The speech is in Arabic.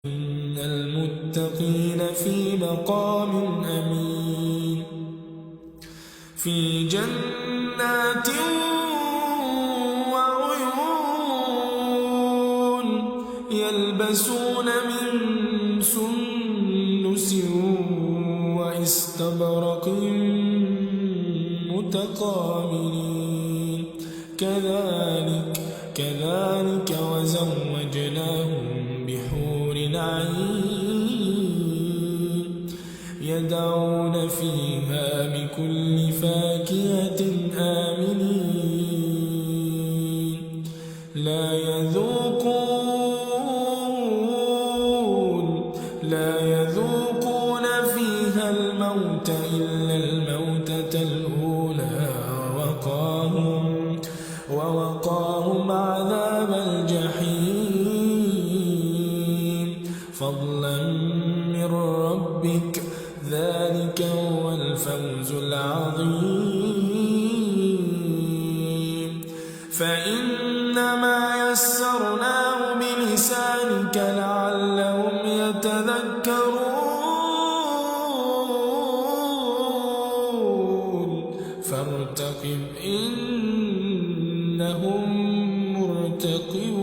إن المتقين في مقام أمين في جنات وعيون يلبسون من سندس واستبرق متقابلين كذلك وزوجناهم بحور عين يدعون فيها بكل فاكهة آمنين لا يذوقون فيها الموت إلا الموتة الأولى ووقاهم عذاب الجحيم فضلا من ربك ذلك هو الفوز العظيم فإنما يسرناه بلسانك لعلهم يتذكرون فارتقب إنهم مرتقبون.